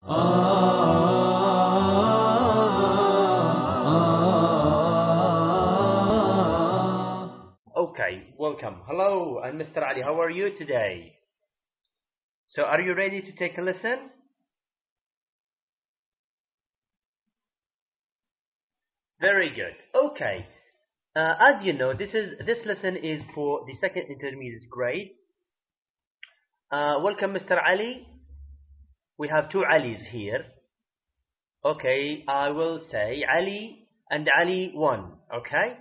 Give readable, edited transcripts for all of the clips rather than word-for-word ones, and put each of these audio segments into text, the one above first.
Okay, welcome. Hello, I'm Mr. Ali. How are you today? So, are you ready to take a listen? Very good. Okay. As you know, this lesson is for the second intermediate grade. Welcome, Mr. Ali. We have two Alis here. Okay, I will say Ali and Ali 1. Okay.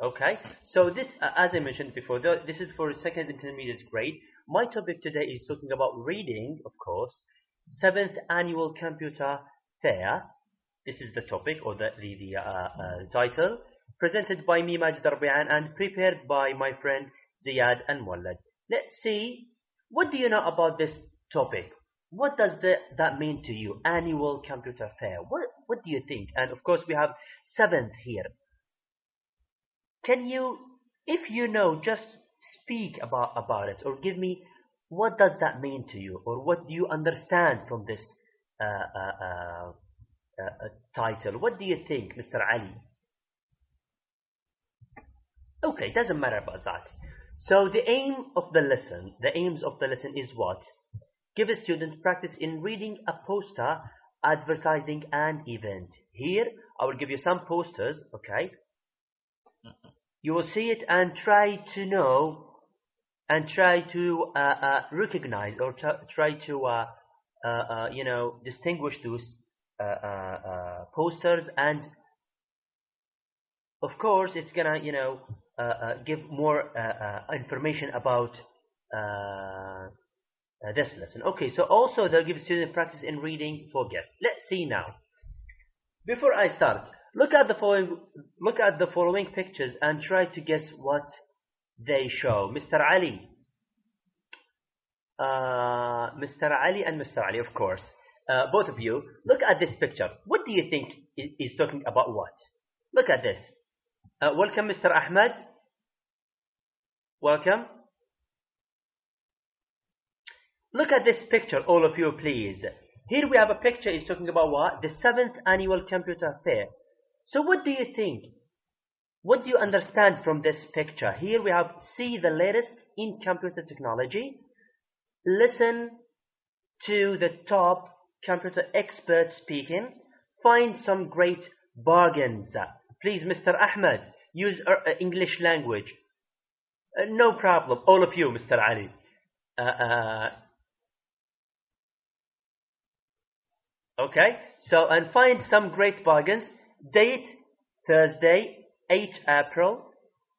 Okay. So this, as I mentioned before, this is for second intermediate grade. My topic today is talking about reading, of course. 7th Annual Computer Fair. This is the topic or the title. Presented by me, Majid Rabi'an, and prepared by my friend Ziyad and Muallad. Let's see, what do you know about this topic? What does that mean to you? Annual Computer Fair. What do you think? And of course, we have 7th here. Can you, if you know, just speak about it, or give me what does that mean to you, or what do you understand from this title? What do you think, Mr. Ali? Okay, doesn't matter about that. So the aims of the lesson is what? Give a student practice in reading a poster advertising an event. Here, I will give you some posters, okay? You will see it and try to know and try to recognize or try to distinguish those posters, and of course it's gonna give more information about this lesson. Okay, so also they'll give student practice in reading for guests. Let's see now. Before I start, look at the following pictures and try to guess what they show. Mr. Ali, and Mr. Ali, of course, both of you, look at this picture. What do you think is talking about what? Look at this. Welcome, Mr. Ahmed. Welcome. Look at this picture, all of you, please. Here we have a picture. It's talking about what? The 7th Annual Computer Fair. So what do you think? What do you understand from this picture? Here we have, see the latest in computer technology. Listen to the top computer experts speaking. Find some great bargains. Please, Mr. Ahmed, use English language. No problem. All of you, Mr. Ali. Okay, so and find some great bargains. Date, Thursday, 8 April,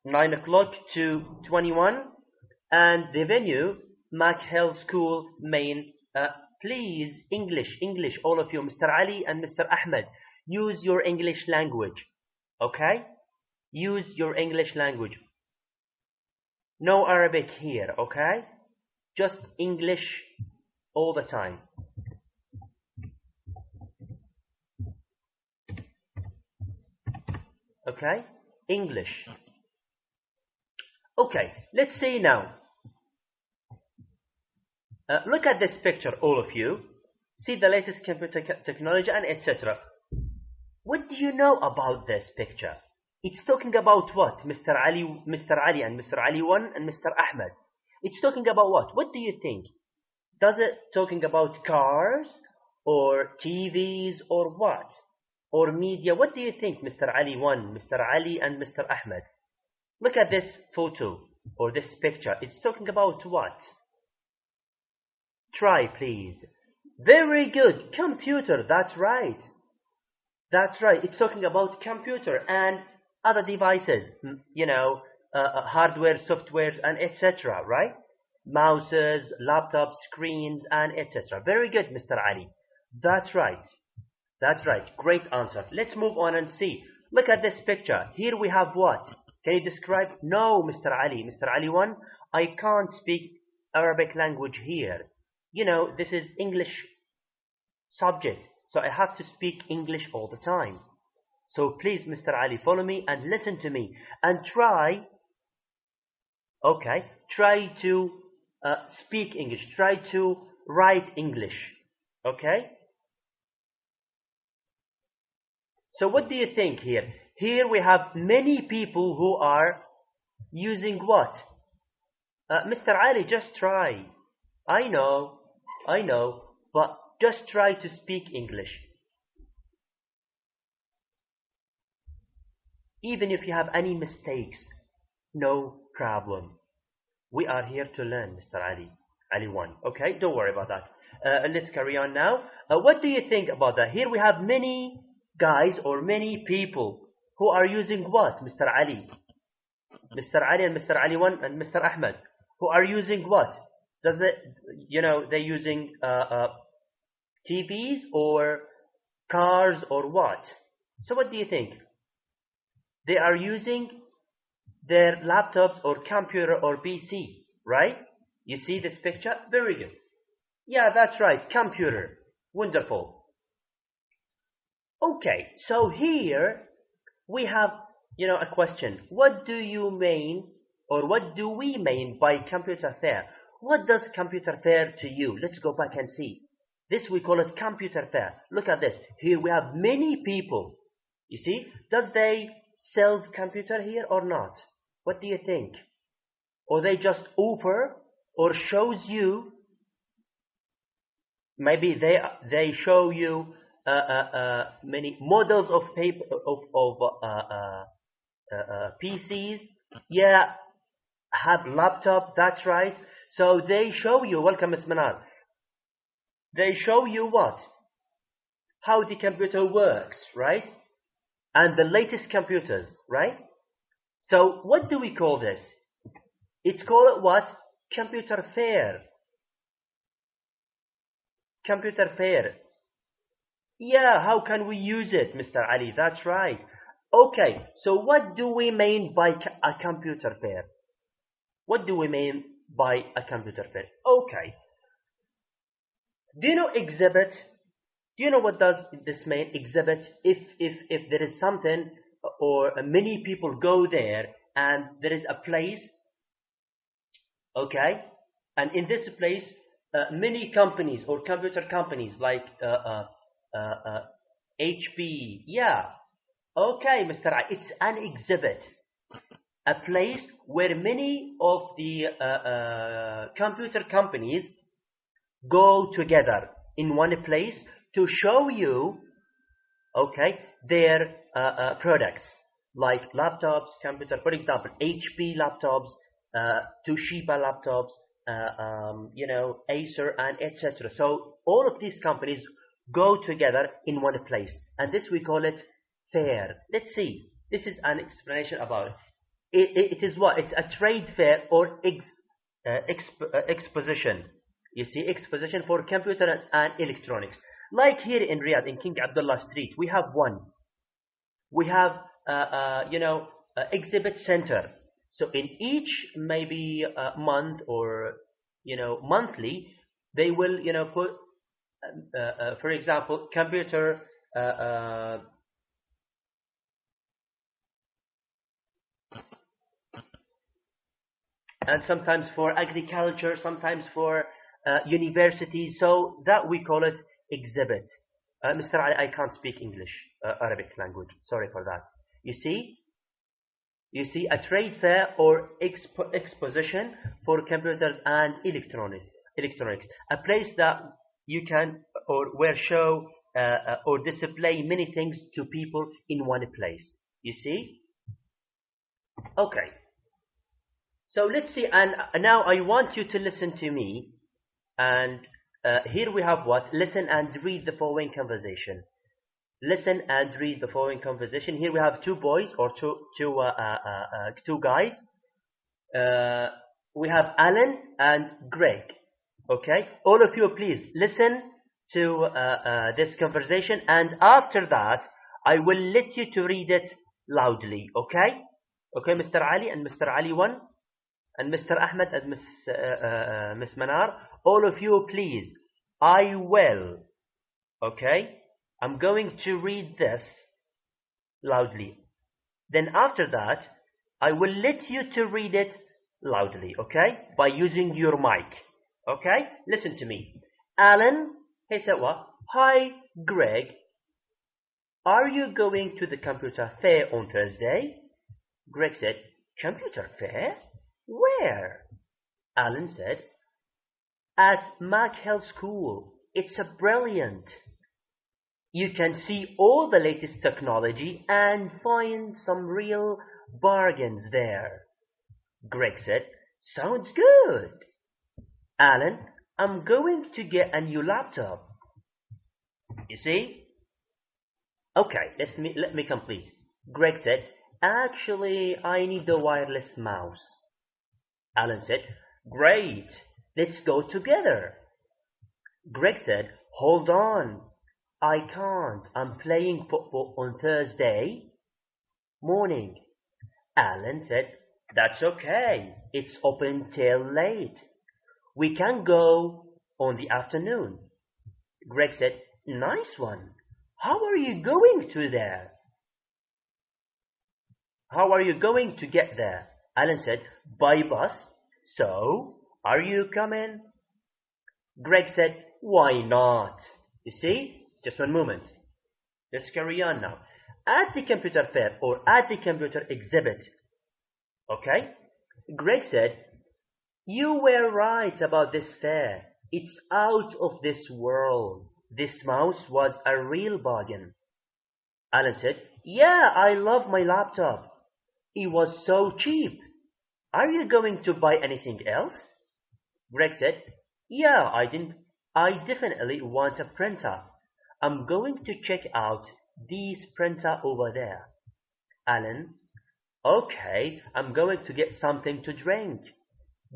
9 o'clock to 21. And the venue, Mac Hill School, Maine. Please, English, all of you, Mr. Ali and Mr. Ahmed, use your English language. Okay? Use your English language. No Arabic here, okay? Just English all the time. Okay? English. Okay, let's see now. Look at this picture, all of you. See the latest computer technology and etc. What do you know about this picture? It's talking about what? Mr. Ali and Mr. Ali 1 and Mr. Ahmed. It's talking about what? What do you think? Does it talking about cars or TVs or what? Or media? What do you think, Mr. Ali 1, Mr. Ali and Mr. Ahmed? Look at this photo or this picture. It's talking about what? Try, please. Very good. Computer. That's right. That's right. It's talking about computer and other devices. Hardware, software, and etc. Right? Mouses, laptops, screens, and etc. Very good, Mr. Ali. That's right. That's right. Great answer. Let's move on and see. Look at this picture. Here we have what? Can you describe? No, Mr. Ali. Mr. Ali 1, I can't speak Arabic language here. This is English subject. So I have to speak English all the time. So please, Mr. Ali, follow me and listen to me. And try to speak English. Try to write English. Okay? So what do you think here? Here we have many people who are using what? Mr. Ali, just try. I know, but just try to speak English. Even if you have any mistakes, no problem. We are here to learn, Mr. Ali. Ali 1. Okay, don't worry about that. Let's carry on now. What do you think about that? Here we have many guys or many people who are using what, Mr. Ali? Mr. Ali and Mr. Ali 1 and Mr. Ahmed, who are using what? Does they, they're using TVs or cars or what? So what do you think? They are using their laptops or computer or PC, right? You see this picture? Very good. Yeah, that's right, computer. Wonderful. Okay, so here we have, a question. What do you mean, or what do we mean by computer fair? What does computer fair to you? Let's go back and see. This we call it computer fair. Look at this. Here we have many people. You see? Does they sell computer here or not? What do you think? Or they just offer or shows you? Maybe they show you many models of paper PCs. Yeah, have laptop. That's right. So they show you. Welcome, Ms. Manar. They show you what? How the computer works, right? And the latest computers, right? So what do we call this? It's called what? Computer fair. Computer fair. Yeah, how can we use it, Mr. Ali? That's right. Okay, so what do we mean by a computer fair? What do we mean by a computer fair? Okay. Do you know exhibit? Do you know what does this mean, exhibit? If there is something or many people go there and there is a place, okay? And in this place, many companies or computer companies like HP, yeah. Okay, Mr. I, it's an exhibit. A place where many of the computer companies go together in one place to show you, okay, their products like laptops, computer, for example, HP laptops, Toshiba laptops, Acer, and etc. So all of these companies go together in one place, and this we call it fair. Let's see. This is an explanation about it. It is what? It's a trade fair or exposition. You see, exposition for computers and electronics. Like here in Riyadh, in King Abdullah Street, we have one. We have, exhibit center. So in each maybe month or, monthly, they will, put, for example, computer, and sometimes for agriculture, sometimes for universities. So that we call it exhibit. Mr. Ali, I can't speak English, Arabic language. Sorry for that. You see, a trade fair or exposition for computers and electronics. A place that you can or where show or display many things to people in one place. You see? Okay. So let's see, and now I want you to listen to me, and here we have what? Listen and read the following conversation. Listen and read the following conversation. Here we have two boys or two guys. We have Alan and Greg. Okay, all of you, please listen to this conversation, and after that, I will let you to read it loudly. Okay, okay, Mr. Ali and Mr. Ali 1. And Mr. Ahmed and Miss Manar, all of you, please. I will. Okay? I'm going to read this loudly. Then after that, I will let you to read it loudly, okay? By using your mic, okay? Listen to me. Alan, he said what? Hi, Greg. Are you going to the computer fair on Thursday? Greg said, computer fair? Where? Alan said, at Mackhell School. It's a brilliant. You can see all the latest technology and find some real bargains there. Greg said, sounds good. Alan, I'm going to get a new laptop. You see? Okay, let me complete. Greg said, actually, I need a wireless mouse. Alan said, great, let's go together. Greg said, hold on. I can't. I'm playing football on Thursday morning. Alan said, that's okay. It's open till late. We can go on the afternoon. Greg said, nice one. How are you going to there? How are you going to get there? Alan said, by bus. So, are you coming? Greg said, why not? You see? Just one moment. Let's carry on now. At the computer fair or at the computer exhibit. Okay? Greg said, you were right about this fair. It's out of this world. This mouse was a real bargain. Alan said, yeah, I love my laptop. It was so cheap. Are you going to buy anything else? Greg said, yeah, I definitely want a printer. I'm going to check out this printer over there. Alan, okay, I'm going to get something to drink.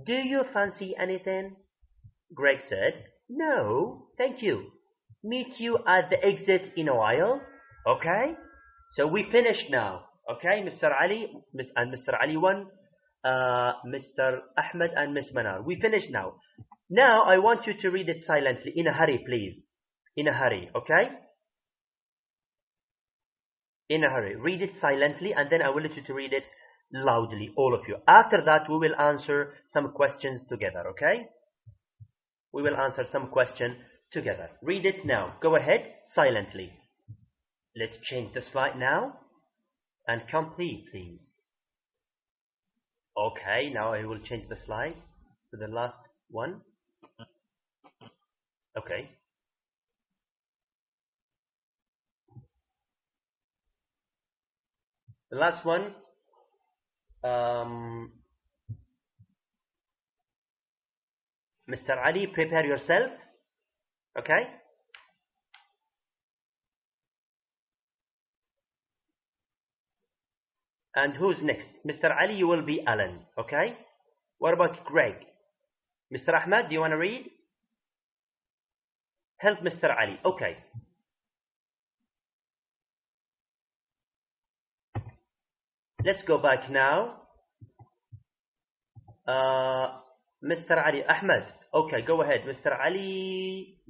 Do you fancy anything? Greg said, no, thank you. Meet you at the exit in a while. Okay? So we finished now. Okay, Mr. Ali and Mr. Ali 1, Mr. Ahmed and Miss Manar. We finished now. Now I want you to read it silently. In a hurry, please. In a hurry, okay? In a hurry. Read it silently and then I will let you to read it loudly, all of you. After that, we will answer some questions together, okay? We will answer some question together. Read it now. Go ahead, silently. Let's change the slide now and complete, please. Okay, now I will change the slide to the last one. Okay. The last one, Mr. Ali, prepare yourself. Okay? And who's next? Mr. Ali, you will be Alan. Okay? What about Greg? Mr. Ahmed, do you want to read? Help Mr. Ali. Okay. Let's go back now. Mr. Ali. Ahmed. Okay, go ahead. Mr. Ali,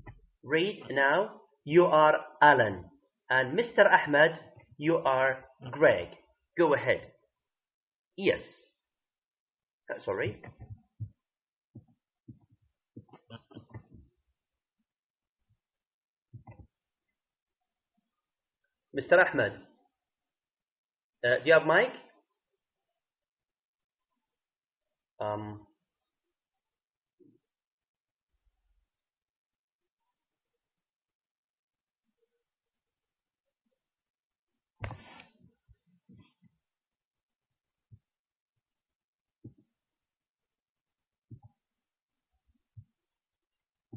read now. You are Alan. And Mr. Ahmed, you are Greg. Go ahead. Yes. Sorry. Mr. Ahmed, do you have mic?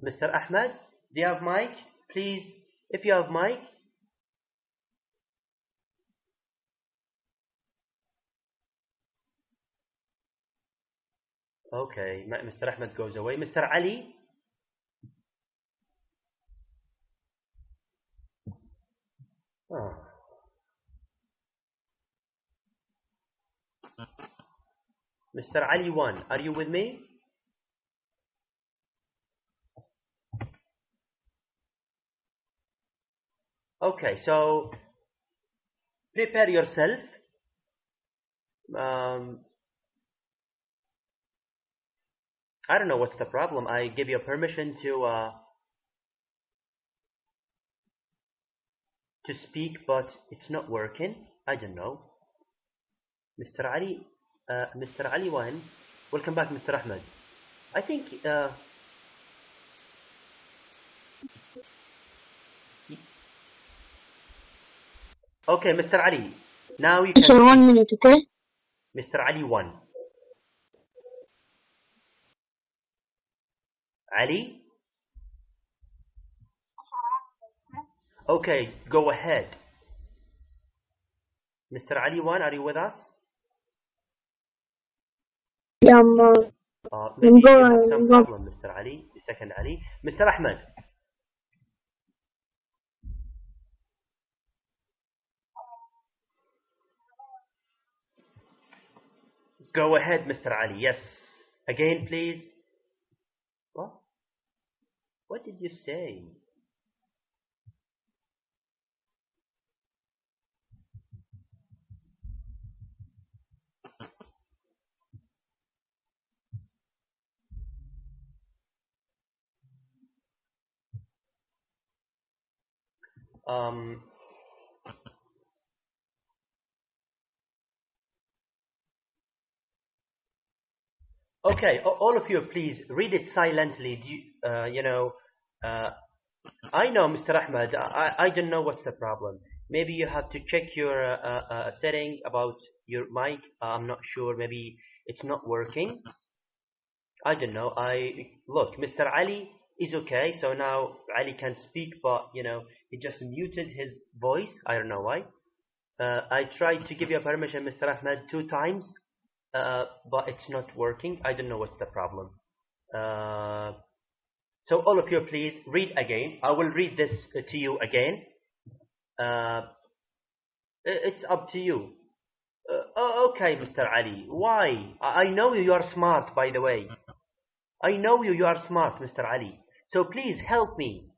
Mr. Ahmed, do you have mic? Please, if you have mic. Okay, Mr. Ahmed goes away. Mr. Ali? Oh. Mr. Ali 1, are you with me? Okay, so prepare yourself. I don't know what's the problem. I give you permission to speak, but it's not working. I don't know. Mr. Ali, Mr. Ali Wan, welcome back, Mr. Ahmed. I think okay, Mr. Ali. Now you can. So 1 minute, okay? Mr. Ali 1. Ali? Okay, go ahead. Mr. Ali 1, are you with us? Yeah, Maybe you have some problem, Mr. Ali. The second Ali. Mr. Ahmed. Go ahead, Mr. Ali. Yes. Again, please. What? What did you say? Okay, all of you, please read it silently. I know, Mr. Ahmed. I don't know what's the problem. Maybe you have to check your setting about your mic. I'm not sure. Maybe it's not working. I don't know. Look, Mr. Ali is okay. So now Ali can speak, but he just muted his voice. I don't know why. I tried to give you permission, Mr. Ahmed, 2 times, but it's not working. I don't know what's the problem. So all of you, please read again. I will read this to you again. It's up to you. Okay, Mr. Ali. Why? I know you are smart, by the way. I know you are smart, Mr. Ali. So please help me.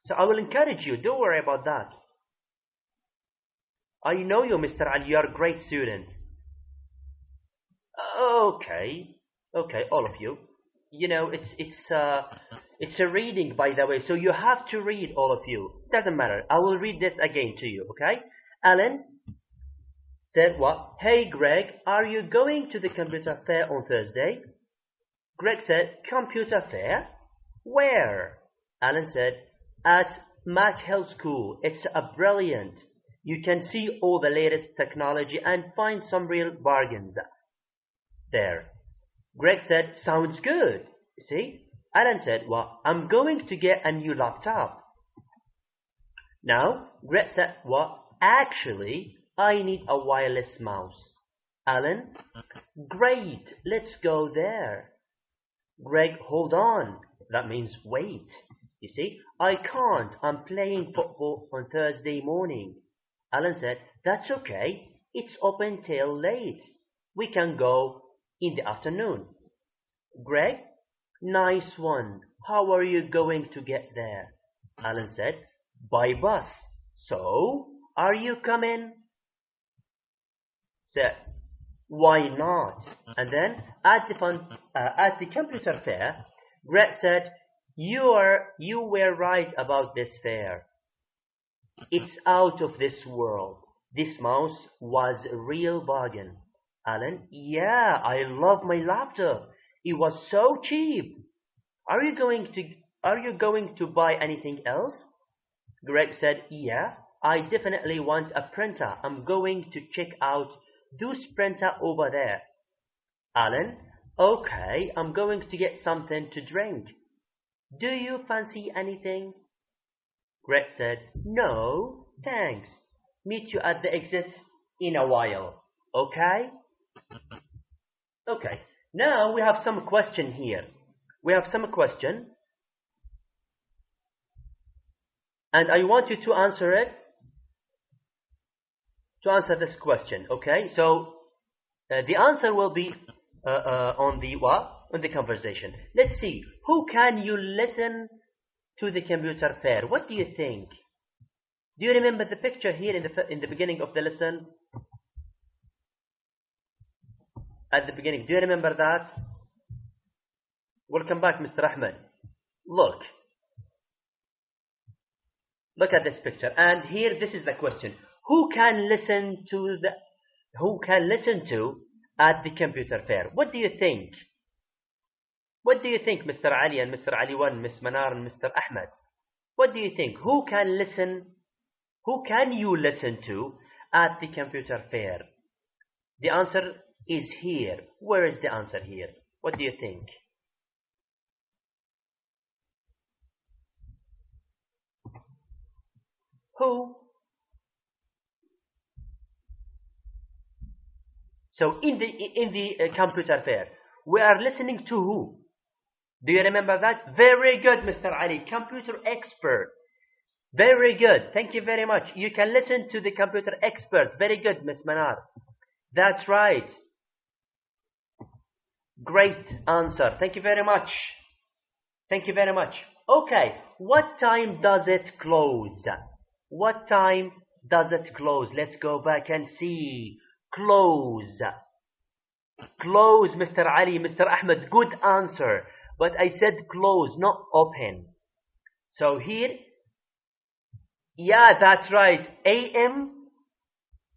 So I will encourage you. Don't worry about that. I know you, Mr. Ali. You are a great student. Okay, all of you. It's a reading, by the way. So you have to read, all of you. It doesn't matter. I will read this again to you. Okay. Alan said what? Hey, Greg, are you going to the computer fair on Thursday? Greg said, computer fair? Where? Alan said, at Mac Hill School. It's brilliant. You can see all the latest technology and find some real bargains there. Greg said, sounds good. See? Alan said, well, I'm going to get a new laptop. Now, Greg said, well, actually, I need a wireless mouse. Alan, great, let's go there. Greg, hold on. That means wait. You see, I can't. I'm playing football on Thursday morning. Alan said, that's okay. It's open till late. We can go in the afternoon. Greg, nice one. How are you going to get there? Alan said, by bus. So, are you coming? Said, why not? And then at the computer fair, Greg said, you were right about this fair. It's out of this world. This mouse was a real bargain. Alan, yeah, I love my laptop. It was so cheap. Are you going to buy anything else? Greg said, yeah, I definitely want a printer. I'm going to check out those printer over there. Alan, okay, I'm going to get something to drink. Do you fancy anything? Greg said, no, thanks. Meet you at the exit in a while. Okay? Okay. Now we have some question here. We have some question. And I want you to answer it. To answer this question. Okay? So the answer will be on the what? On the conversation. Let's see. Who can you listen to the computer fair? What do you think? Do you remember the picture here in the beginning of the lesson? at the beginning. Do you remember that? Welcome back, Mr. Ahmed. Look at this picture, and here this is the question: who can listen to at the computer fair? What do you think? What do you think, Mr. Ali and Mr. Ali 1, Miss Manar and Mr. Ahmed? What do you think? Who can you listen to at the computer fair? The answer is here. Where is the answer here? What do you think? Who? So in the computer fair, we are listening to who? Do you remember that? Very good, Mr. Ali. Computer expert. Very good. Thank you very much. You can listen to the computer expert. Very good, Miss Manar. That's right. Great answer. Thank you very much. Thank you very much. Okay. What time does it close? What time does it close? Let's go back and see. Close. Close, Mr. Ali, Mr. Ahmed. Good answer. But I said close, not open. So here, yeah, that's right. AM.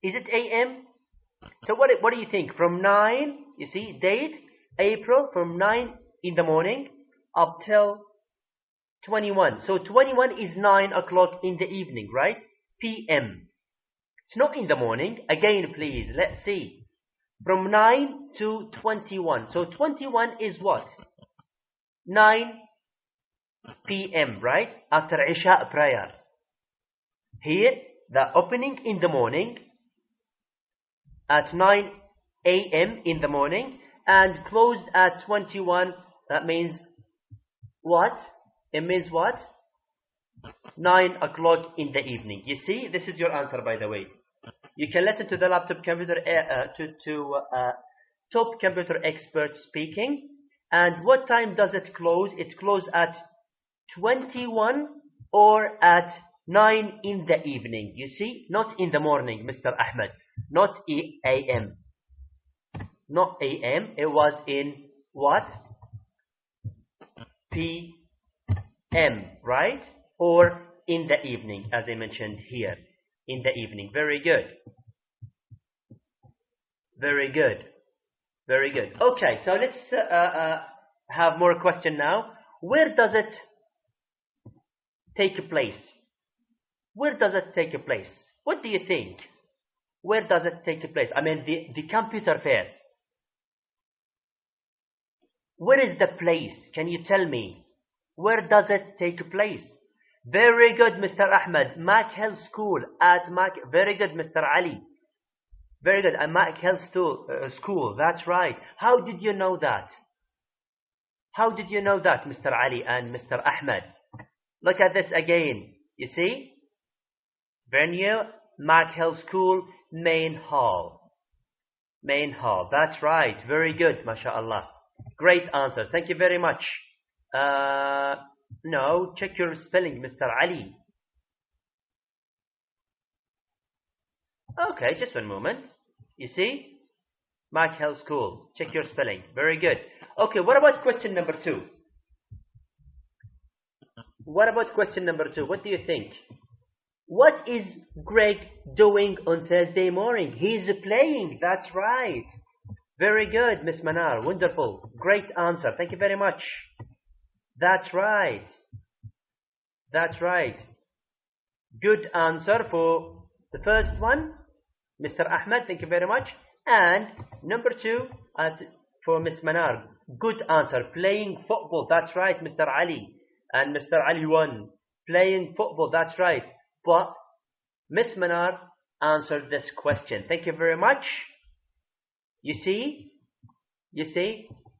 Is it AM? So what do you think? From 9, you see, date, April, from 9 in the morning up till 21. So 21 is 9 o'clock in the evening, right? PM. It's not in the morning. Again, please, let's see. From 9 to 21. So 21 is what? 9 PM, right? After Isha prayer. Here, the opening in the morning at 9 AM in the morning and closed at 21. That means what? It means what? 9 o'clock in the evening. You see, this is your answer, by the way. You can listen to the laptop computer, top computer expert speaking. And what time does it close? It closes at 21 or at 9 in the evening. You see, not in the morning, Mr. Ahmed. Not AM. Not AM. It was in what? PM, right? Or in the evening, as I mentioned here. In the evening. Very good. Very good. Very good. Okay, so let's have more question now. Where does it take place? Where does it take place? What do you think? Where does it take place? I mean, the computer fair. Where is the place? Can you tell me? Where does it take place? Very good, Mr. Ahmed. Mac Health School at Mac. Very good, Mr. Ali. Very good. At Mac Health School. That's right. How did you know that? How did you know that, Mr. Ali and Mr. Ahmed? Look at this again. You see? Venue, Mac Health School, main hall. Main hall. That's right. Very good, mashallah. Great answer. Thank you very much. No, check your spelling, Mr. Ali. Okay, just one moment. You see? Mac Health School. Check your spelling. Very good. Okay, what about question number 2? What about question number 2? What do you think? What is Greg doing on Thursday morning? He's playing. That's right. Very good, Miss Manar. Wonderful. Great answer. Thank you very much. That's right. That's right. Good answer for the first one, Mr. Ahmed. Thank you very much. And number 2 for Miss Manar. Good answer. Playing football. That's right, Mr. Ali. And Mr. Ali 1. Playing football. That's right. But Miss Manar answered this question. Thank you very much. You see,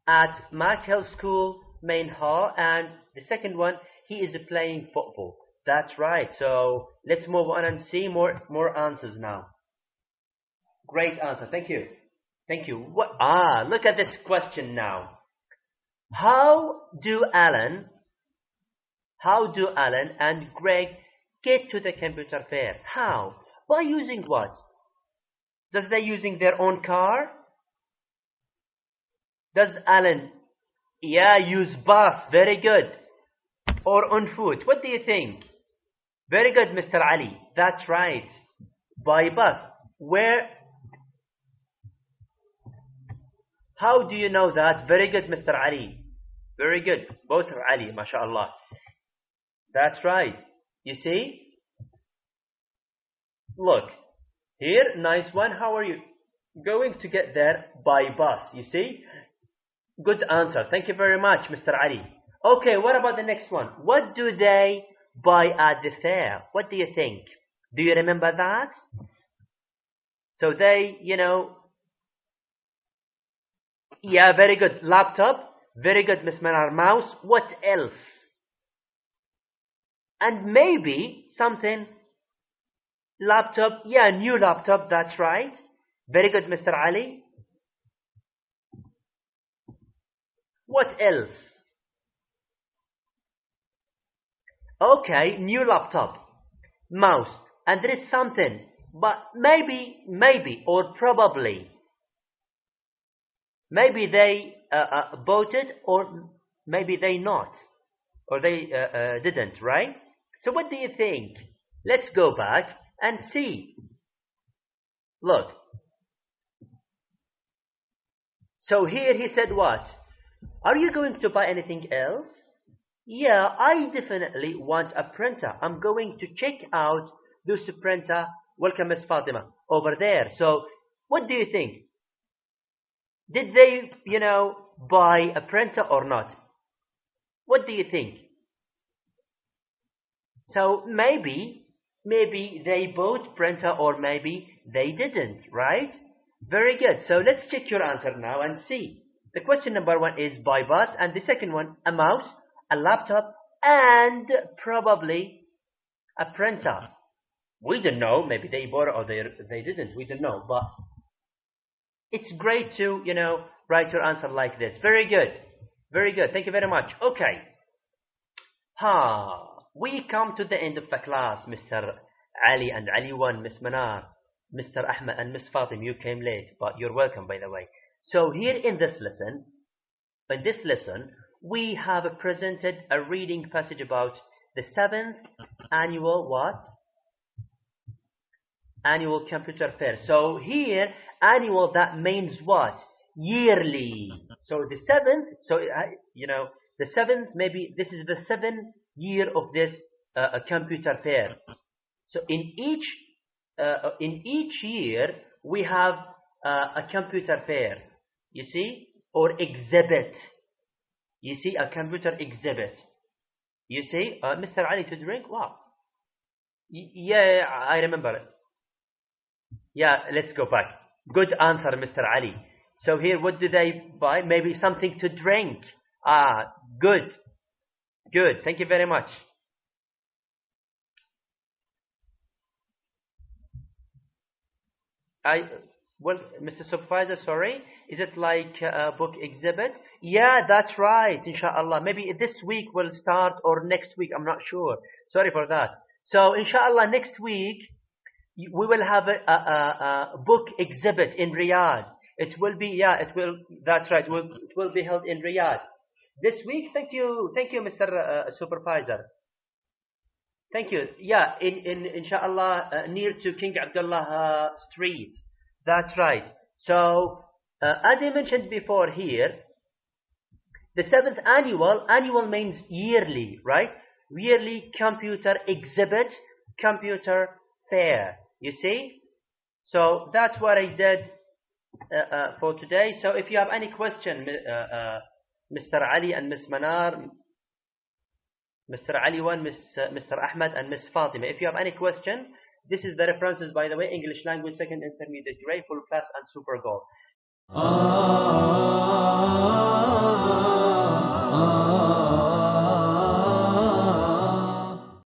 at Mac Health School main hall, and the second one, he is playing football. That's right. So let's move on and see more answers now. Great answer. Thank you. Thank you. Look at this question now. How do Alan and Greg get to the computer fair? How? By using what? Does they using their own car? Does Alan, yeah, use bus? Very good. Or on foot? What do you think? Very good, Mr. Ali. That's right. By bus. Where? How do you know that? Very good, Mr. Ali. Very good. Both are Ali, mashallah. That's right. You see? Look. Here, nice one. How are you going to get there? By bus. You see? Good answer. Thank you very much, Mr. Ali. Okay, what about the next one? What do they buy at the fair? What do you think? Do you remember that? So they, yeah, very good. Laptop. Very good, Miss Manar. Mouse. What else? And maybe something. Laptop. Yeah, new laptop. That's right. Very good, Mr. Ali. What else? Okay, new laptop. Mouse. And there is something. But maybe, or probably. Maybe they bought it, or maybe they not. Or they didn't, right? So what do you think? Let's go back and see. Look. So here he said what? Are you going to buy anything else? Yeah, I definitely want a printer. I'm going to check out this printer. Welcome, Miss Fatima. Over there. So, what do you think? Did they, buy a printer or not? What do you think? So, maybe they bought printer or maybe they didn't, right? Very good. So, let's check your answer now and see. The question number 1 is by bus, and the second one, a mouse, a laptop, and probably a printer. We don't know. Maybe they bought it or they didn't. We don't know. But it's great to, write your answer like this. Very good. Very good. Thank you very much. Okay. We come to the end of the class, Mr. Ali and Ali 1, Miss Manar, Mr. Ahmed and Miss Fatim. You came late, but you're welcome, by the way. So here in this lesson, we have presented a reading passage about the 7th annual what? Annual computer fair. So here, annual, that means what? Yearly. So the 7th, the 7th, maybe this is the 7th year of this computer fair. So in each year, we have a computer fair. You see? Or exhibit. You see? A computer exhibit. You see? Mr. Ali, to drink? Wow. Yeah, I remember it. Yeah, let's go back. Good answer, Mr. Ali. So here, what do they buy? Maybe something to drink. Good. Good. Thank you very much. Well, Mr. Supervisor, sorry. Is it like a book exhibit? Yeah, that's right, inshallah. Maybe this week will start or next week, I'm not sure. Sorry for that. So, inshallah, next week, we will have a book exhibit in Riyadh. It will be, that's right, it will be held in Riyadh. This week, thank you, Mr. Supervisor. Thank you. Yeah, inshallah, near to King Abdullah Street. That's right. So, as I mentioned before here, the 7th annual means yearly, right? Yearly computer exhibit, computer fair. You see? So, that's what I did for today. So, if you have any question, Mr. Ali and Miss Manar, Mr. Ali 1, Mr. Ahmed and Miss Fatima, if you have any question, this is the references, by the way, English language, second intermediate grade, full class and super gold.